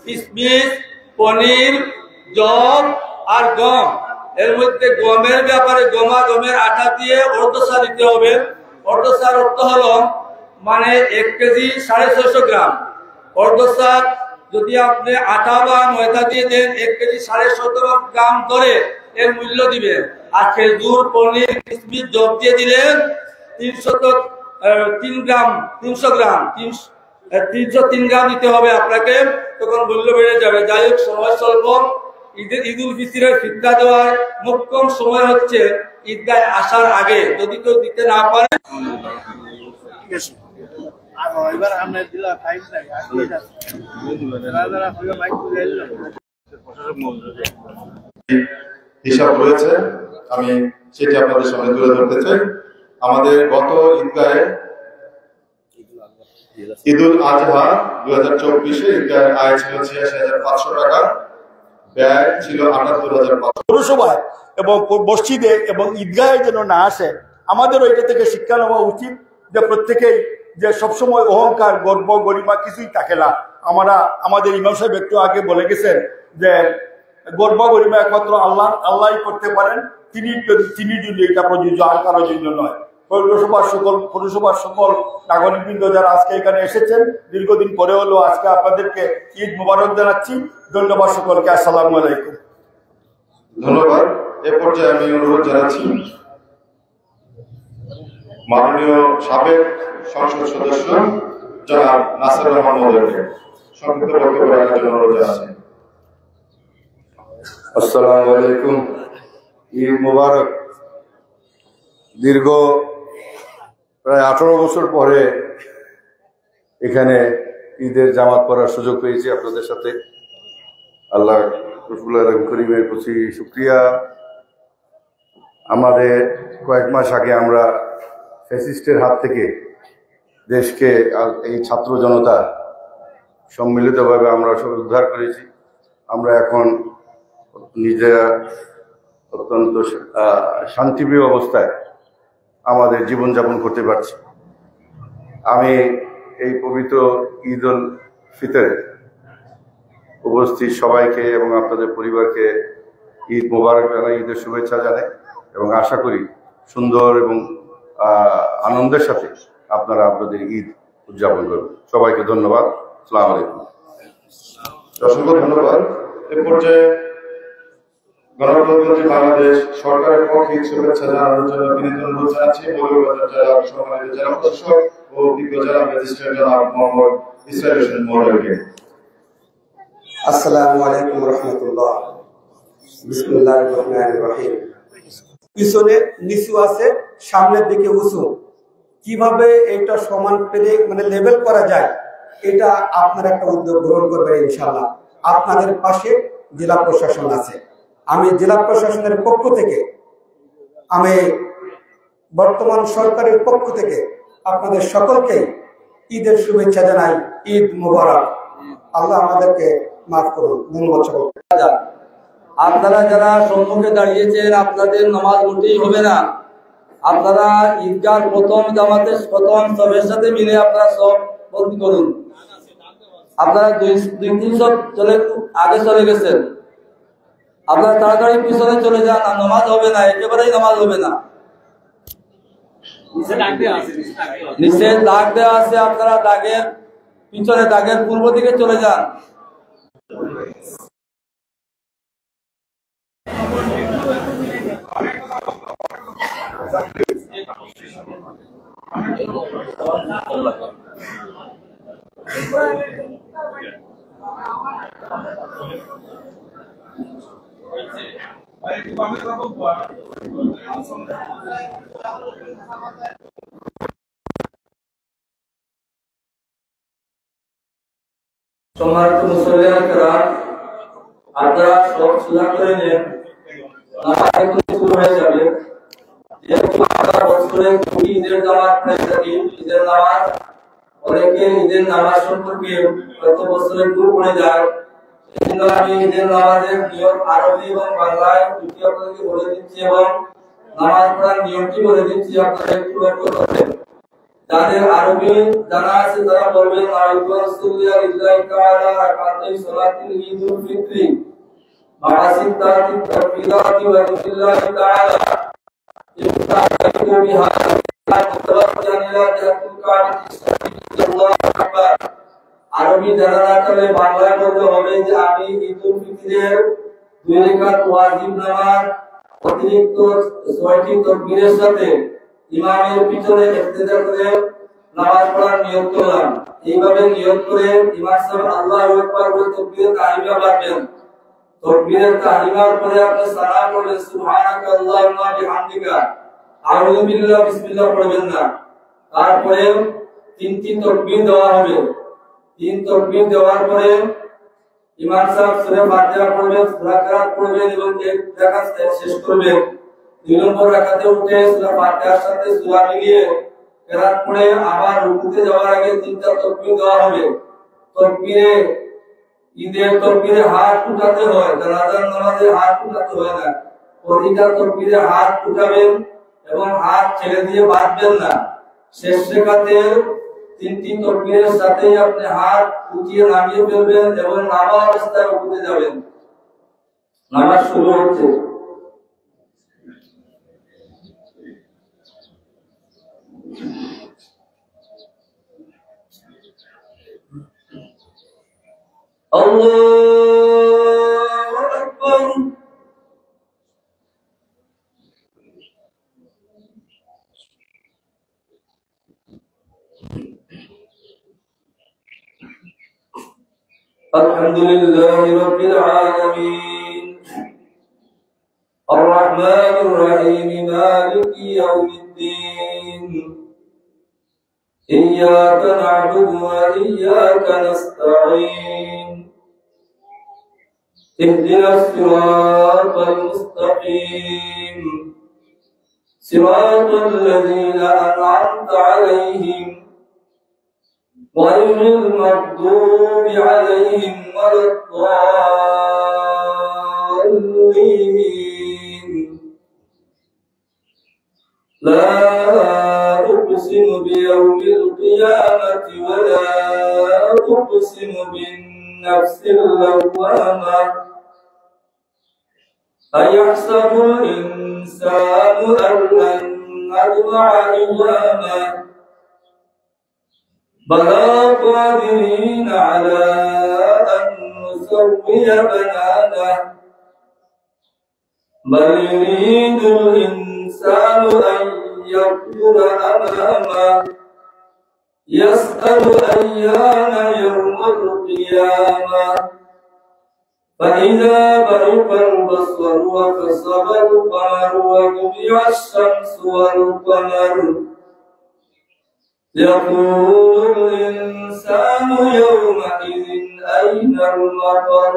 কিশমিশ, পনির, জব আর গম। এর মধ্যে গমের ব্যাপারে গমের আটা দিয়ে অর্ধসা দিতে হবে। অর্ধসার অর্থ হলো মানে 1 কেজি 650 গ্রাম। অর্ধসা যদি আপনি আটা বা ময়দা দিয়ে দেন 1 কেজি 17.5 গ্রাম ধরে এর মূল্য দিবেন। আর খেজুর, পনির, কিশমিশ, জব দিয়ে দিলেন 303 গ্রাম 303 গ্রাম দিতে হবে আপনাকে, তখন মূল্য বেড়ে যাবে। যাই হোক, সময় স্বল্প। ঈদুল ফিতরের ফিতরা দেওয়ার মোক্ষম সময় হচ্ছে ঈদগায় আসার আগে। যদি কেউ দিতে না পারে হিসাব রয়েছে, আমি সেটি আপনাদের সামনে তুলে ধরতে চাই। আমাদের গত ঈদগাহে ঈদুল আজহা 2024-এ ঈদগাহের আয় ছিল 86,500 টাকা, ব্যয় ছিল 78,500। পৌরসভায় এবং মসজিদে এবং ঈদগাহে যেন না আসে, আমাদেরও এটা থেকে শিক্ষা নেওয়া উচিত যে প্রত্যেকেই যে সবসময় অহংকার, গর্ব, গরিমা কিছুই থাকে না। আমাদের ইমাম সাহেব একটু আগে বলে গেছেন যে গর্ব গরিমা একমাত্র আল্লাহই করতে পারেন, তিনি যদি এটা প্রযোজ্য, আর কারোর জন্য নয়। পৌরসভার সকল নাগরিকবৃন্দ যারা আজকে এখানে এসেছেন, দীর্ঘদিন পরে হলো আজকে আপনাদেরকে ঈদ মুবারক জানাচ্ছি। ধন্যবাদ সকলকে। আসসালামু আলাইকুম। ধন্যবাদ। এ পর্যায়ে আমি অনুরোধ জানাচ্ছি মাননীয় সাবেক সংসদ সদস্য জনাব নাসির রহমান মহোদয়কে সংক্ষিপ্ত বক্তব্য রাখার জন্য অনুরোধ জানাচ্ছি। আসসালামু আলাইকুম। ঈদ মুবারক। দীর্ঘ প্রায় 18 বছর পরে এখানে ঈদের জামাত পড়ার সুযোগ পেয়েছি আপনাদের সাথে। আল্লাহ রসুল করিমের প্রতি শুকরিয়া। আমাদের কয়েক মাস আগে আমরা ফ্যাসিস্টের হাত থেকে দেশকে এই ছাত্র জনতা সম্মিলিতভাবে আমরা সব উদ্ধার করেছি। আমরা এখন নিজেরা অত্যন্ত শান্তিপ্রিয় অবস্থায় আমাদের জীবনযাপন করতে পারছি। আমি এই পবিত্র ঈদ উল ফিতরে উপস্থিত সবাইকে এবং আপনাদের পরিবারকে ঈদ মোবারক জানাই, ঈদের শুভেচ্ছা জানাই এবং আশা করি সুন্দর এবং আনন্দের সাথে আপনারা আপনাদের ঈদ উদযাপন করবেন। সবাইকে ধন্যবাদ। আসসালামু আলাইকুম। অসংখ্য ধন্যবাদ। এ পর্যায়ে গণপ্রজাতন্ত্রী বাংলাদেশ সরকারের পক্ষে শুভেচ্ছা জানানোর জন্য বিনীত অনুরোধ জানাচ্ছি মৌলভীবাজার জেলার সম্মানিত জেলা প্রশাসক ও অভিজ্ঞ জেলা ম্যাজিস্ট্রেট জনাব মোহাম্মদ ইসরাইল হোসেন মহোদয়কে। আসসালামু আলাইকুম রাহমাতুল্লাহ। বিসমিল্লাহির রহমানির রহিম। পিছনে নিচু আছে, সামনের দিকে উঁচু। কিভাবে এটা সমান পেলে মানে লেভেল করা যায়, এটা আপনারা একটা উদ্যোগ গ্রহণ করবেন ইনশাআল্লাহ। আপনাদের পাশে জেলা প্রশাসন আছে। আমি জেলা প্রশাসনের পক্ষ থেকে, আমি বর্তমান সরকারের পক্ষ থেকে আপনাদের সকলকে ঈদের শুভেচ্ছা জানাই। ঈদ মুবারক। আল্লাহ আমাদেরকে মাফ করুন। ধন্যবাদ। আপনারা যারা সম্মুখে দাঁড়িয়েছেন, আপনাদের নামাজ মোটেই হবে না। আপনারা ঈদগাহ প্রথম জামাতের প্রথম সবের সাথে মিলে আপনারা সব বন্দি করুন। আপনারা 2-300 আগে চলে গেছেন, আপনারা তাড়াতাড়ি পিছনে চলে যান। আর নামাজ হবে না, একেবারেই নামাজ হবে না। নিচে দাগ দেওয়া আছে, আপনারা দাগের পিছনে, দাগের পূর্ব দিকে চলে যান। সম্মানিত মুসল্লিয়ান কেরাম, আপনারা সব সোজা করে নেন। নামাজ এখন শুরু হয়ে যাবে। যেহেতু আমরা বছরে ঈদের নামাজ পড়ে থাকি, ঈদের নামাজ অনেকে ঈদের নামাজ সম্পর্কে গত বছরের ভুল পড়ে যায়। এই জন্য আমি ঈদের নামাজের নিয়ম আরবি এবং বাংলায় দুটি আপনাদেরকে বলে দিচ্ছি এবং নামাজ পড়ার নিয়মটি বলে দিচ্ছি, আপনারা একটু লক্ষ্য করবেন। যাদের আরবি জানা আছে তারা বলবেন আইয়ুবা রাসূলুল্লাহ ইল্লাহি তাআলা صلاة العيد الفطر مع ستات التكبيرات وذكر الله تعالى يفتتح بها متوجها إلى جهة الكعبة الشريفة الله أكبر আরবি যারা না করে বাংলায় বলতে হবে যে আমি ঈদুল ফিতরের 2 রাকাত ওয়াজিব নামাজ অতিরিক্ত 6টি তাকবীরের সাথে ইমামের পিছনে ইক্তেদা করে নামাজ পড়ার নিয়ত করলাম। এইভাবে নিয়ত করে ইমাম সাহেব আল্লাহু আকবার বলে তাকবীর তাহরিমা পড়বেন। তাকবীরের তাহরিমার পরে আপনি সানা পড়লে সুবহানাকা আল্লাহুম্মা বিহামদিকা আউযু বিল্লাহি বিসমিল্লাহ পড়বেন না। তারপরে 3টি তাকবীর দেওয়া হবে। 3 তাকবীর দেওয়ার পরে ইমাম সাহেব সূরা ফাতিহা পড়বেন, সূরা কিরাত পড়বেন এবং এক রাকাত শেষ করবেন। 2 নম্বর রাকাতে উঠে সূরা ফাতিহার সাথে সূরা মিলিয়ে কিরাত পড়ে আবার রুকুতে যাওয়ার আগে 3টা তাকবীর দেওয়া হবে। তাকবীরে ঈদের তাকবীরে হাত উঠাতে হয়, জানাজার নামাজে হাত উঠাতে হয় না। প্রতিটা তাকবীরে হাত উঠাবেন এবং হাত ছেড়ে দিয়ে বাঁধবেন না। শেষ রাকাতে 3টি তাকবীরের সাথে আপনি হাত উঠিয়ে নামিয়ে ফেলবেন এবং নামা অবস্থায় রুকুতে যাবেন। নামাজ শুরু হচ্ছে। আল্লাহু আকবার الحمد لله رب العالمين الرحمن الرحيم مالك يوم الدين إياك نعبد وإياك نستعين اهدنا الصراط المستقيم صراط الذين أنعمت عليهم غير المغضوب عليهم ولا الضالين لا أقسم بيوم القيامة ولا أقسم بالنفس اللوامة أيحسب الإنسان أن لن نجمع عظامه بلى قادرين على أن نسوي بنانه بل يريد الإنسان أن يفجر أمامه يسأل أيان يوم القيامة فإذا برق البصر وخسف القمر وجمع الشمس والقمر يقول الإنسان يومئذ أين المفر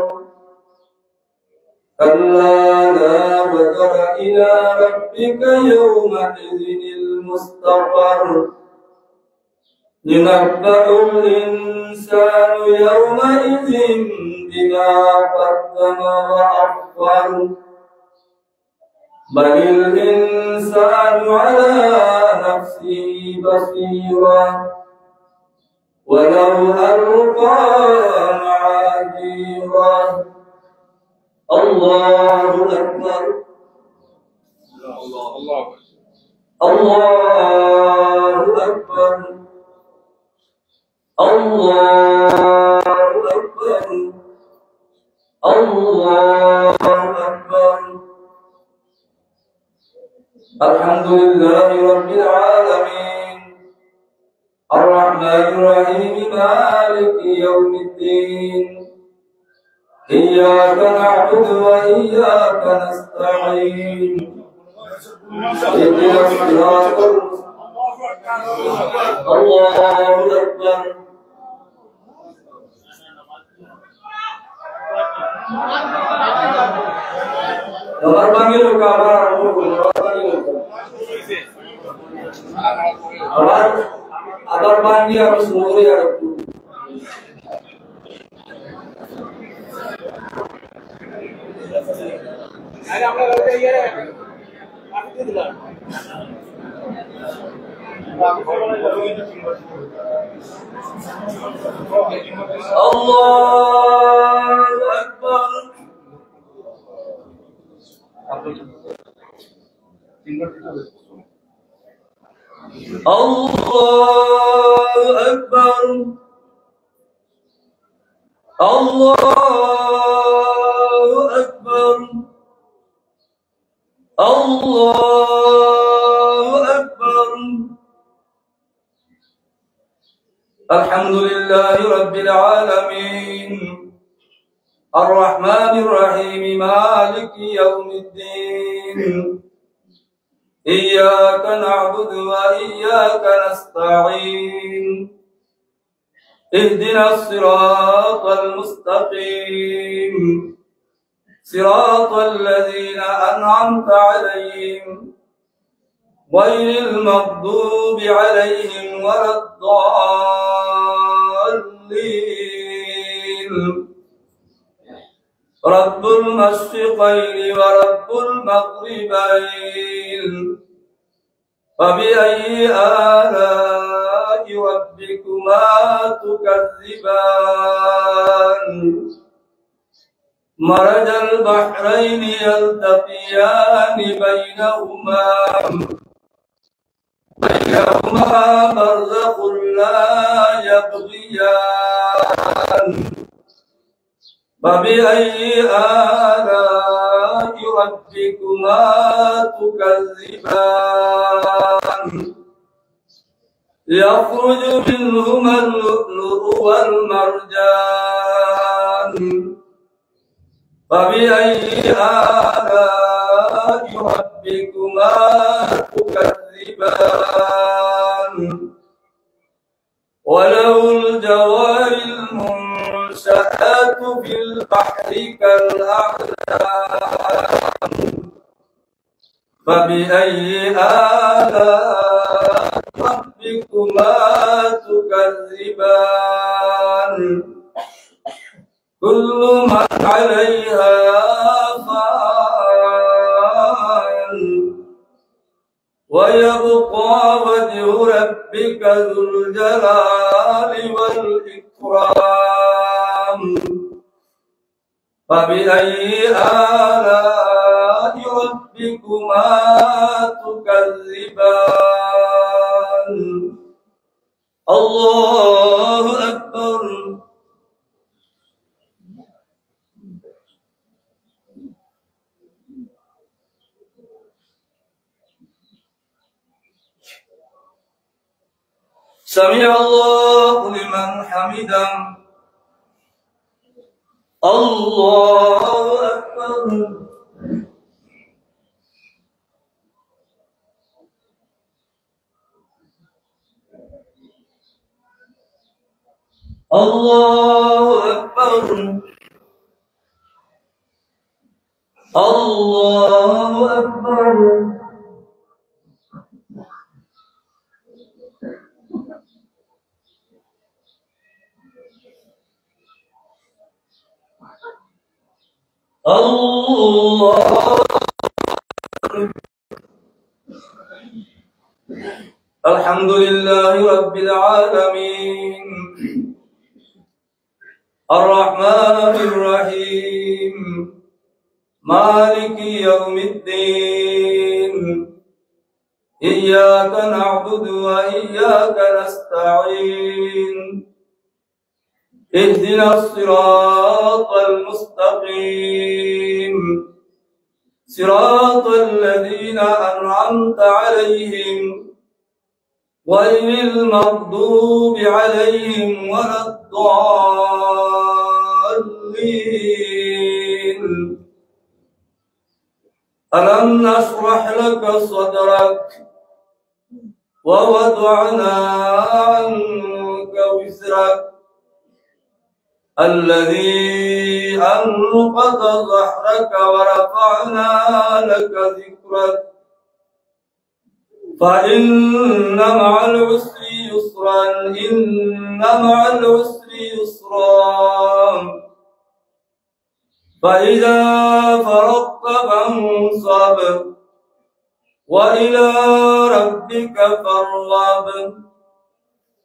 كلا لا وزر إلى ربك يومئذ المستقر ينبأ الإنسان يومئذ بما قدم وأخر بل الإنسان على نفسه بصيرا ولو ألقى معاذيرا الله أكبر الله أكبر الله أكبر الله أكبر الحمد لله رب العالمين الرحمن الرحيم مالك يوم الدين إياك نعبد وإياك نستعين اهدنا الصراط الله أكبر আমার বাঙালি লোক আবার আরম্ভ করলো আবার বাঙালি আমি শুরু করি আর একটু Allah الله أكبر الله أكبر الله أكبر الحمد لله رب العالمين الرحمن الرحيم مالك يوم الدين إياك نعبد وإياك نستعين اهدنا الصراط المستقيم صراط الذين أنعمت عليهم غير المغضوب عليهم ولا الضالين رب المشرقين ورب المغربين فبأي آلاء ربكما تكذبان مرج البحرين يلتقيان بينهما برزخ لا يبغيان فبأي آلاء ربكما تكذبان يخرج منهما اللؤلؤ والمرجان فبأي آلاء ربكما تكذبان وله الجوار المنشآت في البحر كالأعلام فبأي آلاء ربكما تكذبان كل من عليها فان ويبقى وجه ربك ذو الجلال والإكرام فبأي آلاء ربكما تكذبان الله أكبر سمع الله لمن حمده الله أكبر الله أكبر الله أكبر الله الحمد لله رب العالمين الرحمن الرحيم مالك يوم الدين إياك نعبد وإياك نستعين اهدنا الصراط المستقيم صراط الذين أنعمت عليهم غير المغضوب عليهم ولا الضالين ألم نشرح لك صدرك ووضعنا عنك وزرك الذي أنقض ظهرك ورفعنا لك ذكرك فإن مع العسر يسرا إن مع العسر يسرا فإذا فرغت فانصب وإلى ربك فارغب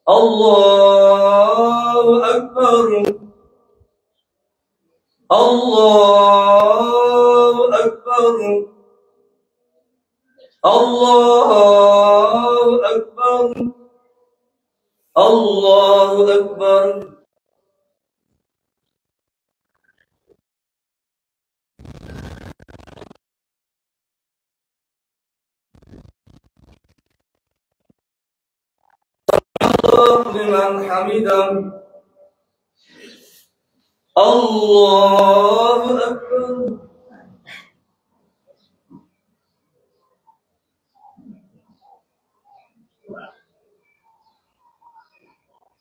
الله أكبر الله أكبر أكبر الله أكبر الله أكبر لمن حمده الله أكبر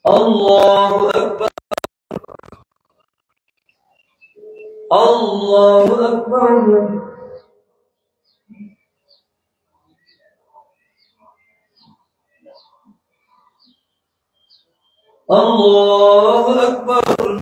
الله أكبر الله أكبر الله أكبر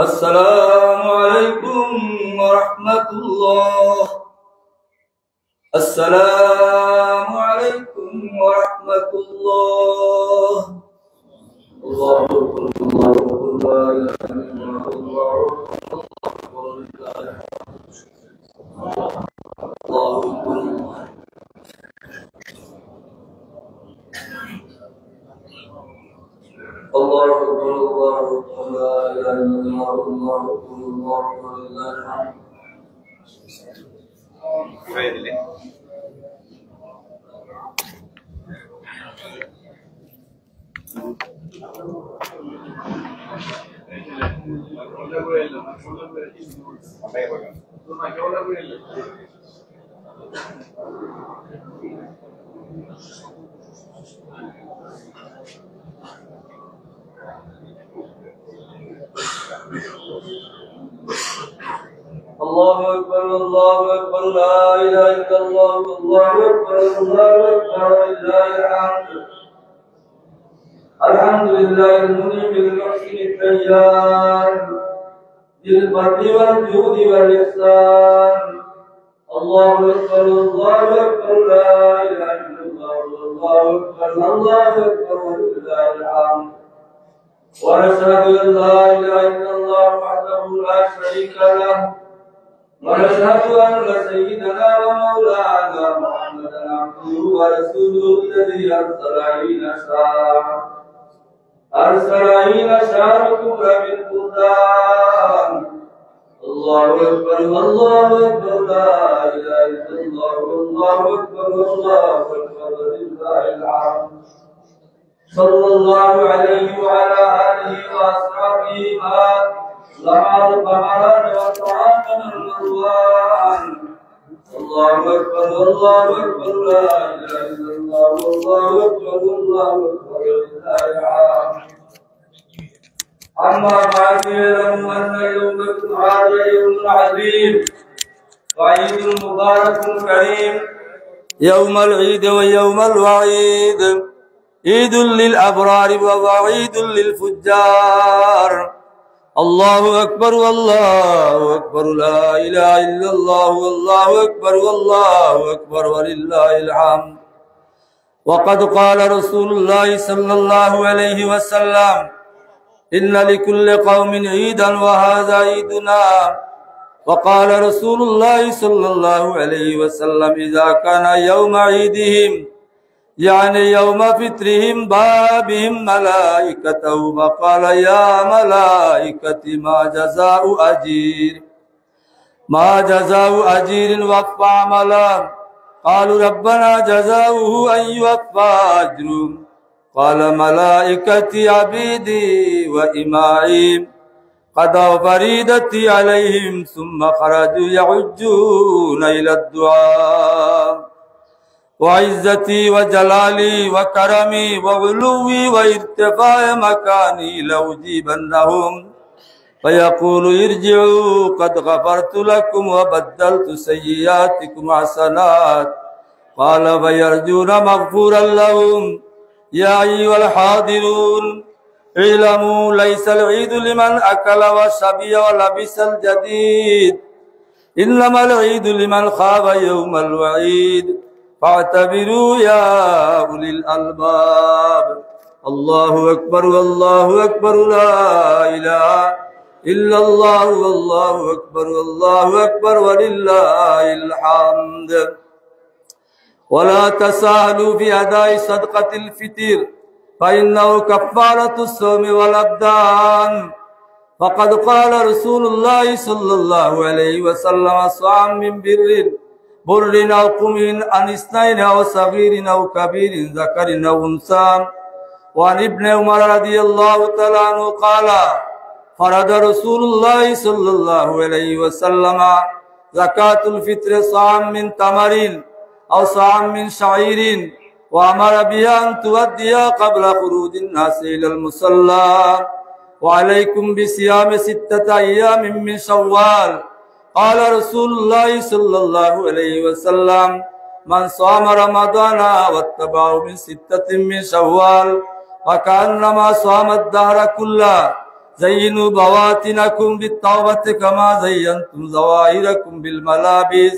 السلام عليكم ورحمة الله السلام عليكم ورحمة الله الله أكبر الله أكبر لا إله إلا الله الله أكبر الله أكبر الله أكبر لا إله إلا الله الله أكبر الله أكبر لله الحمد الله أكبر الله أكبر لا إله إلا الله الله أكبر ولله الحمد الحمد لله المنعم المحسن الديان ذي الفضل والجود والإحسان الله أكبر لا إله إلا الله الله أكبر ولله الحمد ونشهد أن لا إله إلا الله وحده لا شريك له ونشهد أن سيدنا ومولانا محمدا عبده ورسوله الذي أرسل إلى شاركم بالقرآن الله أكبر لا إله إلا الله الله أكبر ولله الحمد صلى الله عليه وعلى آله وأصحابه لما رمضان وطعام الرضوان الله أكبر لا إله إلا الله الله أكبر ولله الحمد أما بعد اعلموا أن يومكم هذا يوم عظيم وعيد مبارك كريم يوم العيد ويوم الوعيد عيد للأبرار ووعيد للفجار الله أكبر لا إله إلا الله والله أكبر ولله الحمد وقد قال رسول الله صلى الله عليه وسلم إن لكل قوم عيدا وهذا عيدنا وقال رسول الله صلى الله عليه وسلم إذا كان يوم عيدهم يعني يوم فطرهم بابهم ملائكته فقال يا ملائكتي ما جزاء أجير وقف عملا قالوا ربنا جزاؤه أن يوفى أجره قال ملائكتي عبيدي وإمائي قضوا فريدتي عليهم ثم خرجوا يعجون إلى الدعاء وعزتي وجلالي وكرمي وعلوي وارتفاع مكاني لأجيبنهم فيقول ارجعوا قد غفرت لكم وبدلت سيئاتكم حسنات قال فيرجون مغفورا لهم يا أيها الحاضرون اعلموا ليس العيد لمن أكل وشبع ولبس الجديد إنما العيد لمن خاف يوم الوعيد فاعتبروا يا أولي الألباب الله أكبر والله أكبر لا إله إلا الله والله أكبر والله أكبر ولله الحمد ولا تساهلوا في أداء صدقة الفطر فإنه كفارة الصوم والأبدان فقد قال رسول الله صلى الله عليه وسلم صام من بر أو قم عن اثنين أو صغير أو كبير ذكر أو أنثى وعن ابن عمر رضي الله تعالى عنه قال فرض رسول الله صلى الله عليه وسلم زكاة الفطر صاع من تمر أو صاع من شعير وأمر بها أن تؤدي قبل خروج الناس إلى المصلى وعليكم بصيام 6 أيام من شوال قال رسول الله صلى الله عليه وسلم من صام رمضان واتبعه من 6 من شوال فكأنما صام الدهر كله زينوا بواطنكم بالتوبة كما زينتم ظواهركم بالملابس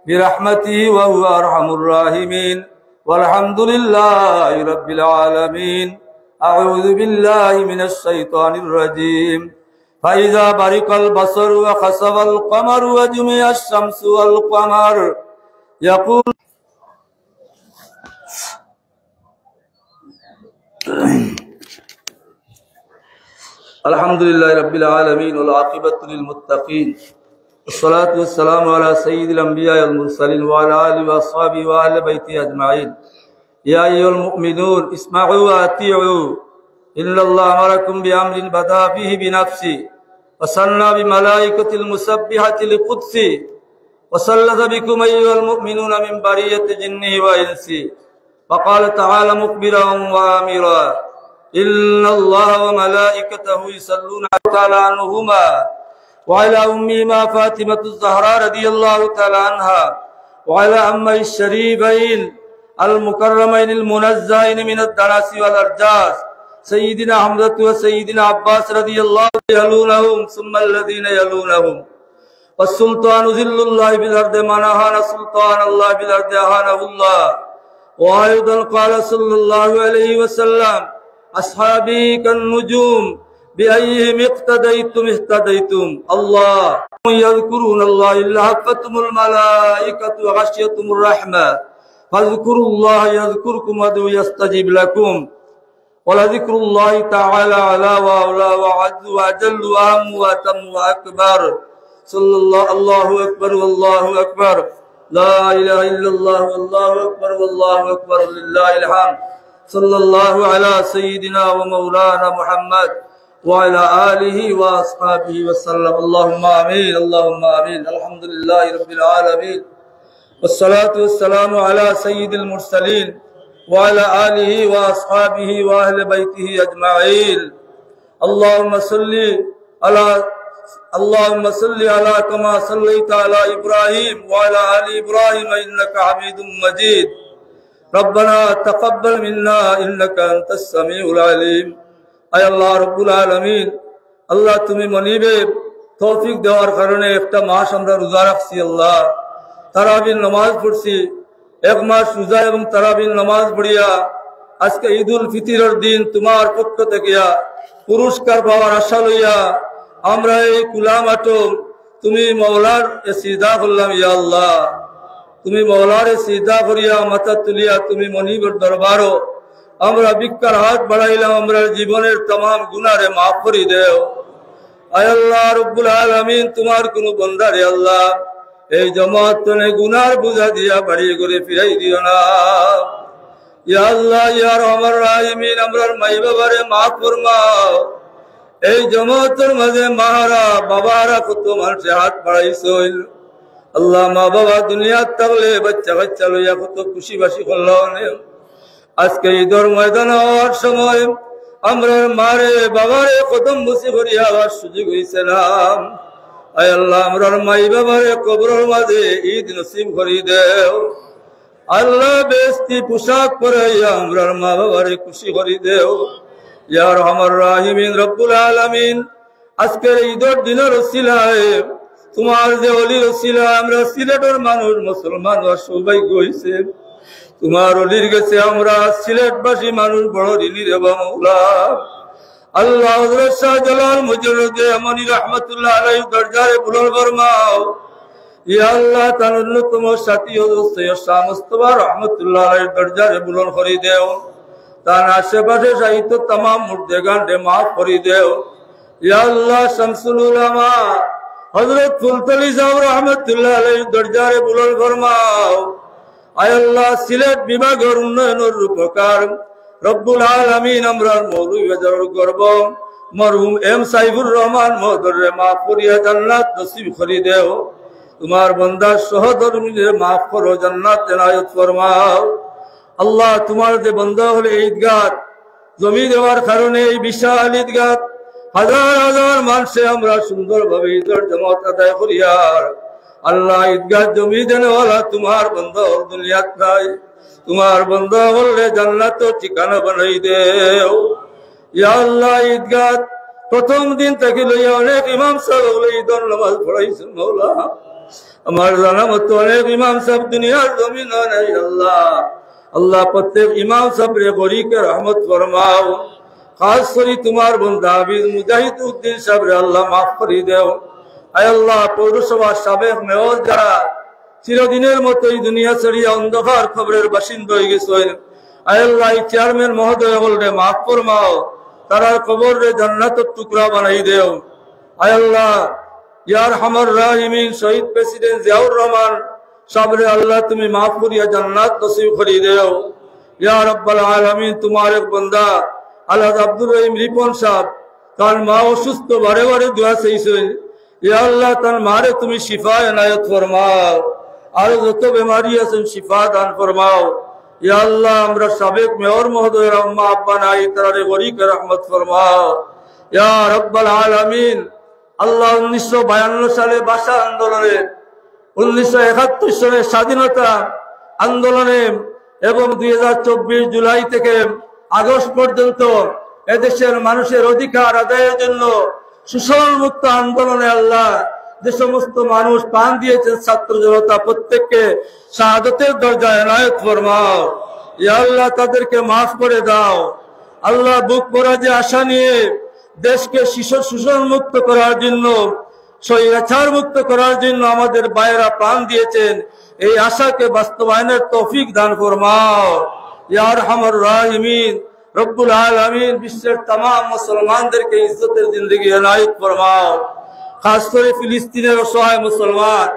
برحمته وهو أرحم الراحمين والحمد لله رب العالمين أعوذ بالله من الشيطان الرجيم فإذا برق البصر وخسف القمر وجمع الشمس والقمر يقول الحمد لله رب العالمين والعاقبة للمتقين والصلاة والسلام على سيد الأنبياء والمرسلين وعلى آله وأصحابه وأهل بيته أجمعين يا أيها المؤمنون اسمعوا وأطيعوا إن الله أمركم بأمر بدأ فيه بنفسه وصلى بملائكة المسبحة لقدسه وصلت بكم أيها المؤمنون من برية جنه وإنسه وقال تعالى مخبرا وآمرا إن الله وملائكته يصلون تعالى عنهما وعلى أمهما فاطمة الزهراء رضي الله تعالى عنها وعلى أمه الشريفين المكرمين المنزهين من الدنس والأرجاس سيدنا حمزة وسيدنا عباس رضي الله يلونهم ثم الذين يلونهم والسلطان ذل الله بالأرض من أهان سلطان الله بالأرض أهانه الله وأيضا قال صلى الله عليه وسلم أصحابي كالنجوم بأيهم اقتديتم اهتديتم الله يذكرون الله إلا حفتهم الملائكة وغشيتهم الرحمة فاذكروا الله يذكركم وادعوه يستجيب لكم ولذكر الله تعالى على وأولى وعز وأجل وأهم وأتم وأكبر صلى الله أكبر والله أكبر لا إله إلا الله والله أكبر والله أكبر لله الحمد صلى الله على سيدنا ومولانا محمد وعلى آله وأصحابه وسلم اللهم آمين اللهم آمين الحمد لله رب العالمين والصلاة والسلام على سيد المرسلين وعلى آله وأصحابه وأهل بيته أجمعين اللهم صل على كما صليت على إبراهيم وعلى آل إبراهيم إنك حميد مجيد ربنا تقبل منا إنك أنت السميع العليم أي الله رب العالمين الله তুমি মনিবে তৌফিক দেওয়ার কারণে একটা মাস আমরা রোজা রাখছি আল্লাহ তারাবির নামাজ পড়ছি এক মাস রোজা এবং তারাবির নামাজ পড়িয়া আজকে ঈদুল ফিতরের দিন তোমার পক্ষ থেকে পুরস্কার পাওয়ার আশা লইয়া আমরা এই কুলামাটো তুমি মওলার সিজদা করলাম ইয়া আল্লাহ তুমি মওলার সিজদা করিয়া মাথা তুলিয়া তুমি মনিবের দরবারও আমরা ভিক্ষার হাত বাড়াইলাম আমরা জীবনের तमाम গুনাহরে মাফ করে দাও আয় আল্লাহ রব্বুল আলামিন তোমার কোন বান্দা রে আল্লাহ এই জামাত তনে গুনার বোঝা দিয়া বাড়ি করে ফিরাই দিও না ইয়া আল্লাহ ইয়া রহমান রাহিমিন আমরার মাই বাবারে মাফ ফরমাও এই জামাতের মাঝে মাহারা বাবারা কত মানুষে হাত বাড়াইছিল আল্লাহ মা বাবা দুনিয়াত থাকলে বাচ্চা কাচ্চা লইয়া কত খুশি বাসি করলাম। আজকে ঈদের ময়দান হওয়ার সময় আমরা মারে বাবারে কদম বসে করিয়া আবার সুযোগ হয়েছে না। আয় আল্লাহ আমরার মাই বাবারে কবরের মাঝে ঈদ নসিব করি দেও। আল্লাহ বেস্তি পোশাক পরাইয়া আমরার মা বাবারে খুশি করি দেও। ইয়া রহমান রাহিমিন রব্বুল আলামিন, আজকের ঈদের দিনের ওসিলায় তোমার যে অলির ওসিলায় আমরা সিলেটের মানুষ মুসলমান হওয়ার সৌভাগ্য হয়েছে। তোমার অলির গেছে আমরা সিলেটবাসী মানুষ বড় ঋণী রে মৌলা। আল্লাহ হযরত শাহজালাল মুজাদ্দিদ আমনি রাহমাতুল্লাহ আলাইহি দরজারে বুলন্দ ফরমাও। ইয়া আল্লাহ তার অন্যতম সাথী হযরত সৈয়দ শাহ মুস্তাফা রাহমাতুল্লাহ আলাইহি দরজারে বুলন্দ করে দেও। তার আশেপাশে সাহিত্য तमाम মুর্দেগান রে মাফ করে দেও। ইয়া আল্লাহ শামসুল উলামা হযরত ফুলতলি সাহেব রাহমাতুল্লাহ আলাইহি দরজারে বুলন্দ ফরমাও। আয় আল্লাহ সিলেট বিভাগের উন্নয়নের রূপকার রব্বুল আলামিন আমরার মৌলভী বাজারের গর্ব মরহুম এম সাইফুর রহমান মহোদয়রে মাফ করিয়া জান্নাত নসিব করে দেও। তোমার বান্দার সহধর্মীদের মাফ করো, জান্নাত এনায়েত ফরমাও। আল্লাহ তোমার যে বান্দা হলে ঈদগাহ জমি দেওয়ার কারণে এই বিশাল ঈদগাহ হাজার হাজার মানুষে আমরা সুন্দরভাবে ঈদের জামাত আদায় করিয়ার আল্লাহ ঈদগাহ জমি দেনেওয়ালা তোমার বান্দা দুনিয়াত নাই। তোমার বান্দা বললে জান্নাত ঠিকানা বানাই দেও। ইয়া আল্লাহ ঈদগাহ প্রথম দিন থেকে লইয়া অনেক ইমাম সাহেব ঈদের নামাজ পড়াইছেন মৌলা। আমার জানা মতো অনেক ইমাম সাহেব দুনিয়ার জমিন নাই। আল্লাহ আল্লাহ প্রত্যেক ইমাম সাহেবরে গরিকে রহমত ফরমাও। খাস করি তোমার বান্দা হাফিজ মুজাহিদ উদ্দিন সাহেবরে আল্লাহ মাফ করে দেও। আয় আল্লাহ পৌরসভার সাবেক মেয়র যারা চিরদিনের মতো এই দুনিয়া ছাড়িয়া অন্ধকার খবরের বাসিন্দা হয়ে গেছে, আয় আল্লাহ এই চেয়ারম্যান মহোদয় বলরে মাফ ফরমাও, তারার কবরে জান্নাতের টুকরা বানাই দেও। আয় আল্লাহ ইয়া আরহামার রাহিমিন শহীদ প্রেসিডেন্ট জিয়াউর রহমান সাবরে আল্লাহ তুমি মাফ করিয়া জান্নাত নসিব করে দেও। ইয়া রাব্বাল আলামিন তোমার এক বান্দা আল্লাহ আব্দুর রহিম রিপন সাহেব তার মা অসুস্থ, বারে বারে দোয়া চাইছেন। ইয়া আল্লাহ তার মারে তুমি শিফা এনায়েত ফরমাও, আর যত বেমারি আছেন শিফা দান ফরমাও। ইয়া আল্লাহ আমরা সাবেক মেয়র মহোদয়ের আম্মা আব্বা নাই, তারে গরিকে রহমত ফরমাও। ইয়া রাব্বাল আলামিন আল্লাহ 1952 সালে ভাষা আন্দোলনে, 1971 সালে স্বাধীনতা আন্দোলনে এবং 2024 জুলাই থেকে আগস্ট পর্যন্ত এদেশের মানুষের অধিকার আদায়ের জন্য শোষণ মুক্ত আন্দোলনে আল্লাহ যে সমস্ত মানুষ প্রাণ দিয়েছেন ছাত্র জনতা প্রত্যেককে শাহাদাতের দরজা এনায়েত ফরমাও। ইয়া আল্লাহ তাদেরকে মাফ করে দাও। আল্লাহ বুক ভরা যে আশা নিয়ে দেশকে শোষণ মুক্ত করার জন্য, স্বৈরাচার মুক্ত করার জন্য আমাদের ভাইয়েরা প্রাণ দিয়েছেন, এই আশাকে বাস্তবায়নের তৌফিক দান ফরমাও। ইয়া আরহামার রাহিমিন রব্বুল আলামিন বিশ্বের तमाम মুসলমানদেরকে ইজ্জতের জিন্দেগি এনায়েত ফরমাও। খাস করে ফিলিস্তিনের অসহায় মুসলমান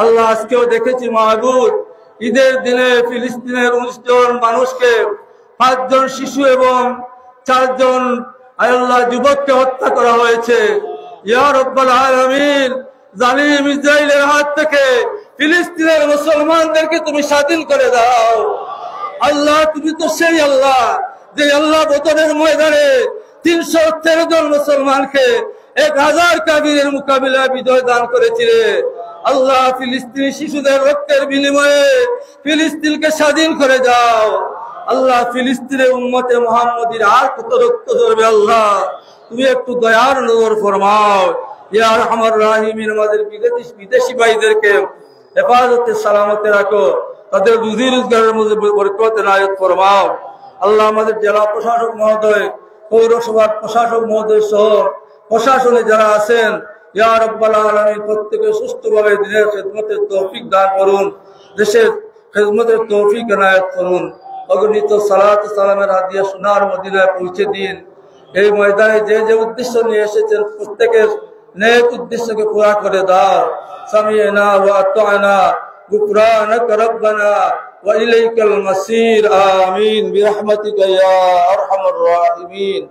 আল্লাহ আজকেও দেখেছি মাহবুব ঈদের দিনে ফিলিস্তিনের 19 জন মানুষকে 5 জন শিশু এবং 4 জন আল্লাহ যুবককে হত্যা করা হয়েছে। ইয়া রাব্বাল আলামিন জালিম ইসরাইলের হাত থেকে ফিলিস্তিনের মুসলমানদেরকে তুমি স্বাধীন করে দাও। আল্লাহ তুমি তো সেই আল্লাহ যে আল্লাহ বদরের ময়দানে 313 জন মুসলমানকে 1000 কাফিরের মোকাবিলায় বিজয় দান করেছিলে। আল্লাহ ফিলিস্তিনি শিশুদের রক্তের বিনিময়ে ফিলিস্তিনকে স্বাধীন করে দাও। আল্লাহ ফিলিস্তিনের উম্মতে মুহাম্মদীর আর কত রক্ত ঝরবে, আল্লাহ তুমি একটু দয়ার নজর ফরমাও। ইয়া আরহামার রাহিমিন আমাদের বিদেশি ভাইদেরকে হেফাজতে সালামতে রাখো, তাদের রুজি রোজগারের মধ্যে বরকত এনায়েত ফরমাও। আল্লাহ আমাদের জেলা প্রশাসক মহোদয়, পৌরসভার প্রশাসক মহোদয় সহ প্রশাসনে যারা আছেন, ইয়া রাব্বাল আলামিন প্রত্যেকে সুস্থভাবে দিনের খেদমতের তৌফিক দান করুন, দেশের খেদমতের তৌফিক এনায়েত করুন। অগণিত সালাত সালামের হাদিয়া সোনার মদিনায় পৌঁছে দিন। এই ময়দানে যে যে উদ্দেশ্য নিয়ে এসেছেন প্রত্যেকের নেক উদ্দেশ্যকে পুরা করে দাও। সামি'না ওয়া আতা'না গুফরানাক রাব্বানা ওয়া ইলাইকাল মাসির। আমিন বিরহমাতিকা ইয়া আরহামার রাহিমিন।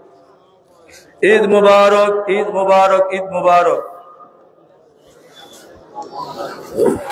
ঈদ মুবারক, ঈদ মুবারক, ঈদ মুবারক। আলহামদুলিল্লাহ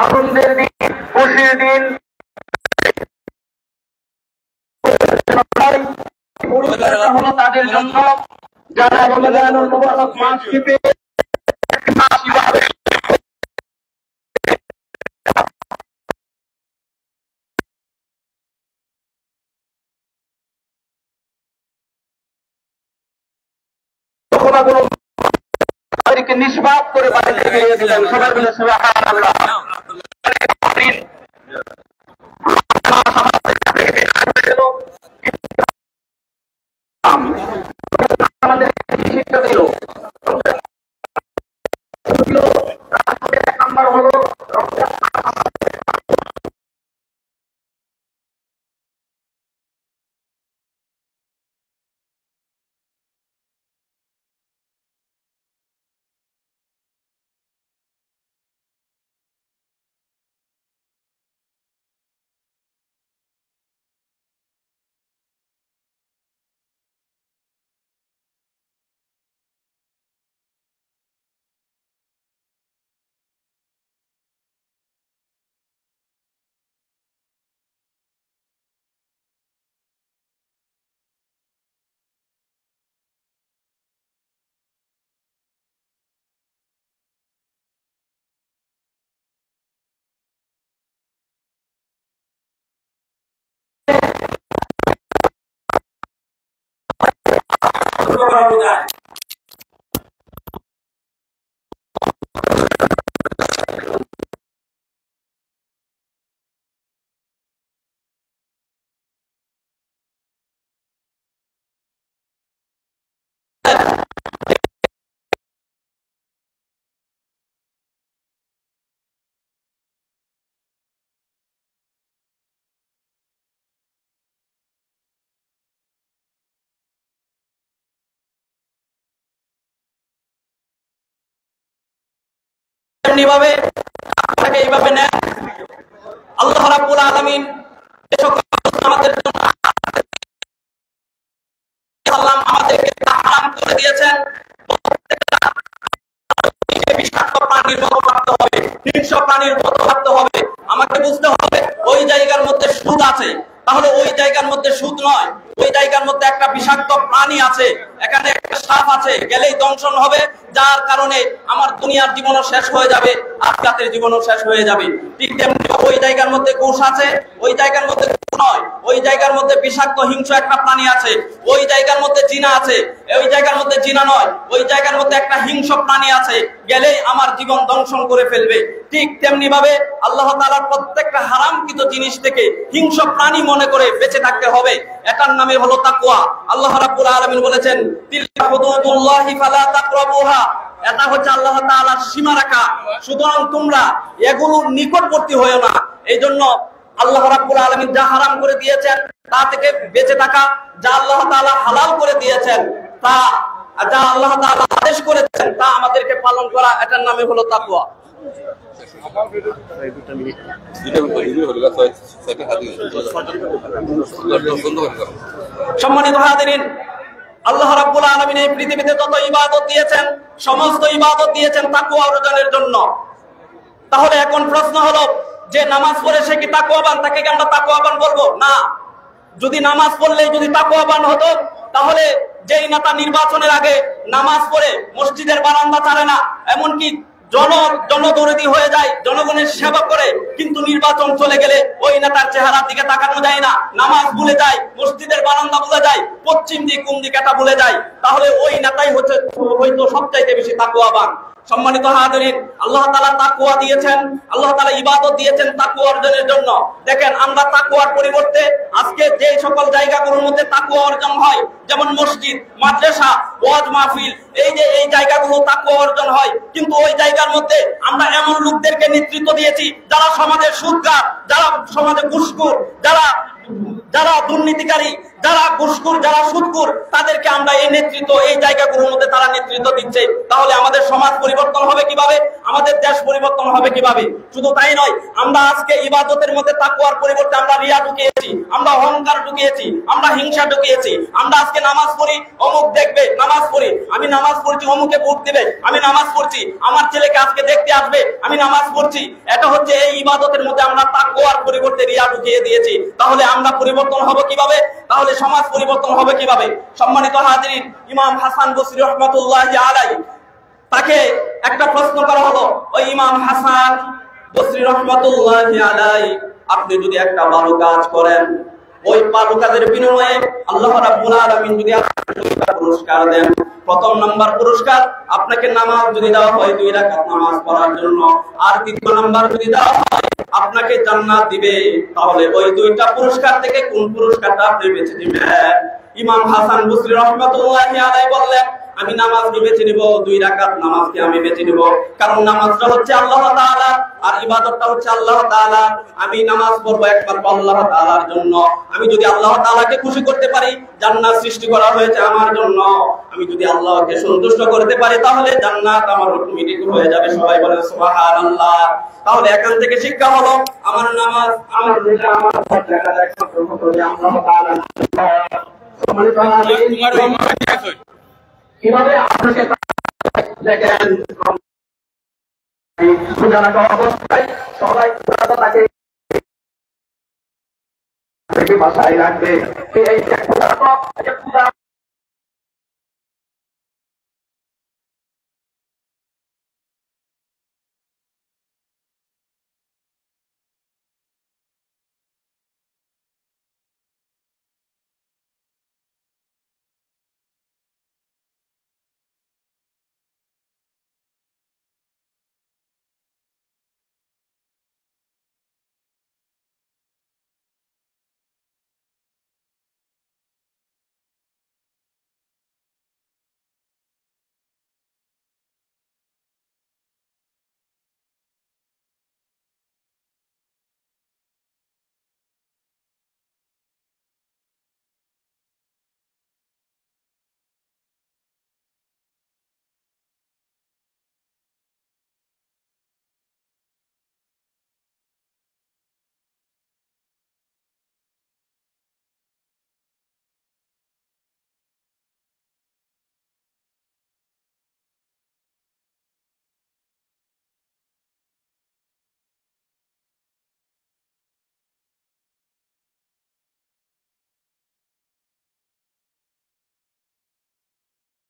আনন্দের দিন, খুশির দিন, পুরস্কারটা হলো তাদের জন্য যারা রমজানুল মুবারক মাসটিতে নিষ্পাপ করে বাড়ি থেকে দিলেন। সবাই মিলে আমাদের শিক্ষা দিল। নাম্বার হলো সতর্ক করা বোঝায়। এমনিভাবে আপনাকে এইভাবে নেন। আল্লাহ রাব্বুল আলামিন যে সকল আমাদের জন্য আমাদেরকে হারাম করে দিয়েছেন, বিষাক্ত প্রাণীর মতো ভাবতে হবে, হিংস্র প্রাণীর মতো ভাবতে হবে। আমাকে বুঝতে হবে ওই জায়গার মধ্যে সুদ আছে, তাহলে ওই জায়গার মধ্যে সুদ নয়, ওই জায়গার মধ্যে একটা বিষাক্ত প্রাণী আছে, এখানে একটা সাপ আছে, গেলেই দংশন হবে, যার কারণে আমার দুনিয়ার জীবনও শেষ হয়ে যাবে, আখিরাতের জীবনও শেষ হয়ে যাবে। ঠিক তেমনি ওই জায়গার মধ্যে ঘুষ আছে, ওই জায়গার মধ্যে নয়, ওই জায়গার মধ্যে বিষাক্ত হিংস্র একটা প্রাণী আছে, ওই জায়গার মধ্যে জিনা আছে, ওই জায়গার মধ্যে জিনা নয়, ওই জায়গার মধ্যে একটা হিংস্র প্রাণী আছে, গেলেই আমার জীবন দংশন করে ফেলবে। ঠিক তেমনি ভাবে আল্লাহ তাআলার প্রত্যেকটা হারামকৃত জিনিস থেকে হিংস্র প্রাণী মনে করে বেঁচে থাকতে হবে। এটার নামে হলো তাকওয়া। আল্লাহ রাব্বুল আলামিন বলেছেন, তিলকা হুদুদুল্লাহি ফালা তাকরাবুহা, এটা হচ্ছে আল্লাহ তাআলার সীমারেখা, সুতরাং তোমরা এগুলোর নিকটবর্তী হয়ো না। এই জন্য আল্লাহ রাব্বুল আলামিন যা হারাম করে দিয়েছেন তা থেকে বেঁচে থাকা, যা আল্লাহ তাআলা হালাল করে দিয়েছেন, তা যা আল্লাহ তাআলা আদেশ করেছেন তা আমাদেরকে পালন করা, এটার নামে হলো তাকওয়া। সম্মানিত হাজিরিন, আল্লাহ রাব্বুল আলামিন এই পৃথিবীতে যত ইবাদত দিয়েছেন সমস্ত ইবাদত দিয়েছেন তাকওয়া অর্জনের জন্য। তাহলে এখন প্রশ্ন হলো যে নামাজ পড়ে সে কি তাকওয়াবান, তাকে কি আমরা তাকওয়াবান বলবো? না। যদি নামাজ পড়লেই যদি তাকওয়াবান হতো, তাহলে যেই নেতা নির্বাচনের আগে নামাজ পড়ে মসজিদের বারান্দা ছাড়ে না, এমনকি জনদরদি হয়ে যায়, জনগণের সেবা করে, কিন্তু নির্বাচন চলে গেলে ওই নেতার চেহারার দিকে তাকানো যায় না, নামাজ ভুলে যায়, মসজিদের বারান্দা ভুলে যায়, পশ্চিম দিক কোন দিক এটা ভুলে যায়, তাহলে ওই নেতাই হয়তো সবচাইতে বেশি তাকওয়াবান। সম্মানিত হাজিরিন, আল্লাহ তাআলা তাকওয়া দিয়েছেন, আল্লাহ তাআলা ইবাদত দিয়েছেন তাকওয়া অর্জনের জন্য। দেখেন, আমরা তাকওয়ার পরিবর্তে আজকে যে সকল জায়গাগুলোর মধ্যে তাকওয়া অর্জন হয়, যেমন মসজিদ, মাদ্রাসা, ওয়াজ মাহফিল, এই যে এই জায়গাগুলো তাকওয়া অর্জন হয়, কিন্তু ওই জায়গার মধ্যে আমরা এমন লোকদেরকে নেতৃত্ব দিয়েছি যারা সমাজের সুদগার, যারা সমাজে ঘুষখোর, যারা দুর্নীতিকারী, যারা ঘুষখোর, যারা সুদখোর, তাদেরকে আমরা এই নেতৃত্ব, এই জায়গাগুলোর মধ্যে তারা নেতৃত্ব দিচ্ছে। তাহলে আমাদের সমাজ পরিবর্তন হবে কিভাবে? আমাদের দেশ পরিবর্তন হবে কিভাবে? শুধু তাই নয়, আমরা আজকে ইবাদতের মধ্যে তাকওয়ার পরিবর্তে আমরা রিয়া ঢুকিয়েছি, আমরা অহংকার ঢুকিয়েছি, আমরা হিংসা ঢুকিয়েছি। আমরা আজকে নামাজ পড়ি, অমুক দেখবে, নামাজ পড়ি, আমি নামাজ পড়ছি, অমুকে ভোট দিবে, আমি নামাজ পড়ছি, আমার ছেলেকে আজকে দেখতে আসবে, আমি নামাজ পড়ছি। এটা হচ্ছে এই ইবাদতের মধ্যে আমরা তাকওয়ার পরিবর্তে রিয়া ঢুকিয়ে দিয়েছি। তাহলে আমরা পরিবর্তন হব কিভাবে? তাহলে সমাজ পরিবর্তন হবে কিভাবে? সম্মানিত হাজিরিন, ইমাম হাসান বসরি রাহমাতুল্লাহি আলাইহি, তাকে একটা প্রশ্ন করা হলো, ওই ইমাম হাসান বসরি রাহমাতুল্লাহি আলাইহি, আপনি যদি একটা ভালো কাজ করেন, ওই ভালো কাজের বিনিময়ে আল্লাহ রাব্বুল আলামিন যদি আপনাকে দুইটা পুরস্কার দেন, প্রথম নাম্বার পুরস্কার আপনাকে নামাজ যদি দেওয়া হয় 2 রাকাত নামাজ পড়ার জন্য, আর দ্বিতীয় নাম্বার যদি দেওয়া হয় আপনাকে জান্নাত দিবে, তাহলে ওই দুইটা পুরস্কার থেকে কোন পুরস্কারটা আপনি বেছে নেবেন? ইমাম হাসান বসরি রাহমাতুল্লাহি আলাইহি বললেন, আমি নামাজকে বেছে নিব, 2 রাকাত নামাজকে আমি বেছে নিব, কারণ নামাজটা হচ্ছে আল্লাহ তাআলা আর ইবাদতটা হচ্ছে আল্লাহ তাআলা। আমি নামাজ পড়ব একমাত্র আল্লাহ তাআলার জন্য। আমি যদি আল্লাহ তাআলাকে খুশি করতে পারি, জান্নাত সৃষ্টি করা হয়েছে আমার জন্য, আমি যদি আল্লাহকে সন্তুষ্ট করতে পারি, তাহলে জান্নাত আমার অটোমেটিক হয়ে যাবে। সবাই বলেন সুবহানাল্লাহ। তাহলে এখান থেকে শিক্ষা হলো, আমার নামাজ, আমার রোজা, আমার জাকাত একমাত্র আল্লাহ তাআলা। কিভাবে আপনাকে দেখেন অবস্থায় সবাই তাকে বাসায় রাখবে, এই